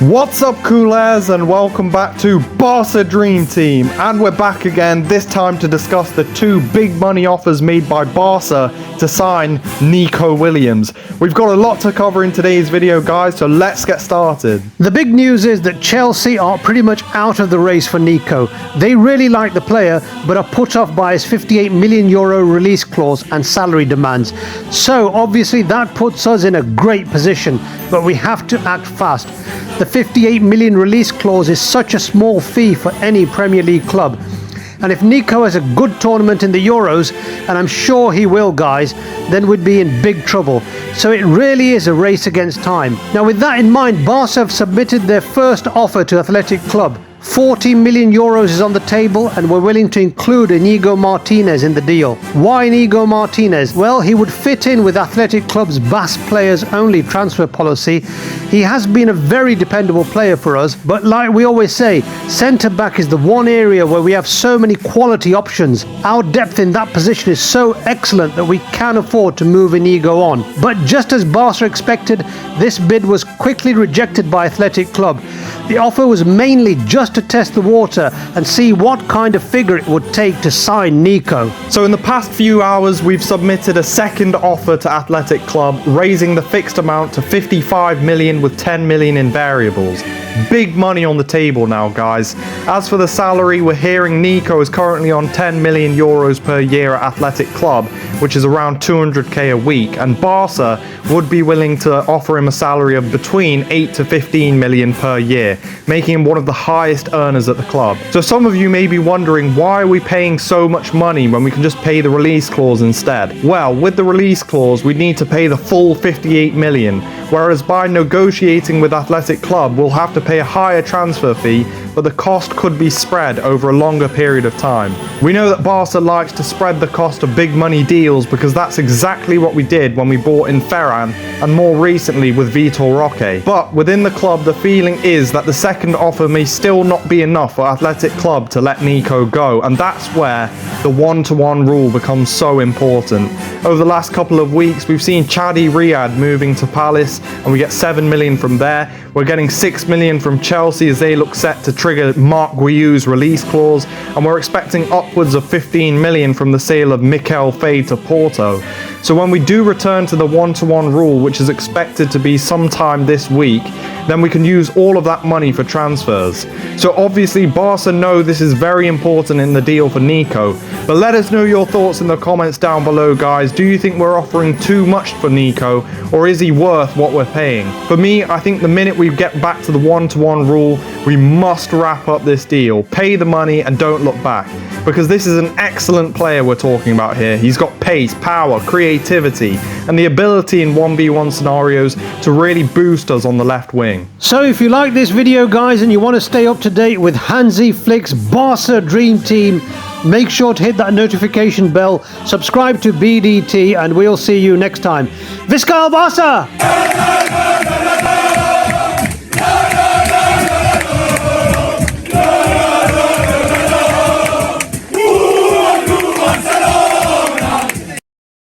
What's up, coolers, and welcome back to Barça Dream Team. And we're back again, this time to discuss the two big money offers made by Barça to sign Nico Williams. We've got a lot to cover in today's video, guys, so let's get started. The big news is that Chelsea are pretty much out of the race for Nico. They really like the player, but are put off by his €58 million release clause and salary demands. So obviously that puts us in a great position, but we have to act fast. The €58 million release clause is such a small fee for any Premier League club. And if Nico has a good tournament in the Euros, and I'm sure he will, guys, then we'd be in big trouble. So it really is a race against time. Now, with that in mind, Barça have submitted their first offer to Athletic Club. €40 million is on the table, and we're willing to include Inigo Martinez in the deal. Why Inigo Martinez? Well, he would fit in with Athletic Club's Basque players only transfer policy. He has been a very dependable player for us, but like we always say, centre-back is the one area where we have so many quality options. Our depth in that position is so excellent that we can afford to move Inigo on. But just as Barça expected, this bid was quickly rejected by Athletic Club. The offer was mainly just to test the water and see what kind of figure it would take to sign Nico. So in the past few hours, we've submitted a second offer to Athletic Club, raising the fixed amount to 55 million with 10 million in variables. Big money on the table now, guys. As for the salary, we're hearing Nico is currently on €10 million per year at Athletic Club, which is around 200k a week, and Barça would be willing to offer him a salary of between 8 to 15 million per year, making him one of the highest earners at the club. So some of you may be wondering, why are we paying so much money when we can just pay the release clause instead? Well, with the release clause, we need to pay the full 58 million, whereas by negotiating with Athletic Club, we'll have to pay a higher transfer fee, but the cost could be spread over a longer period of time. We know that Barca likes to spread the cost of big money deals because that's exactly what we did when we bought in Ferran and more recently with Vitor Roque. But within the club, the feeling is that the second offer may still not be enough for Athletic Club to let Nico go, and that's where the one-to-one rule becomes so important. Over the last couple of weeks, we've seen Chadi Riyad moving to Palace, and we get 7 million from there. We're getting 6 million from Chelsea as they look set to trigger Marc Guiu's release clause, and we're expecting upwards of 15 million from the sale of Mikel Fade to Porto. So when we do return to the one-to-one rule, which is expected to be sometime this week, then we can use all of that money for transfers. So obviously Barca know this is very important in the deal for Nico, but let us know your thoughts in the comments down below, guys. Do you think we're offering too much for Nico, or is he worth what we're paying? For me, I think the minute we get back to the one-to-one rule, we must wrap up this deal, pay the money and don't look back, because this is an excellent player we're talking about here. He's got pace, power, creativity, and the ability in 1v1 scenarios to really boost us on the left wing. So if you like this video, guys, and you want to stay up to date with Hansi Flick's Barça Dream Team, make sure to hit that notification bell, subscribe to BDT, and we'll see you next time. Visca el Barça!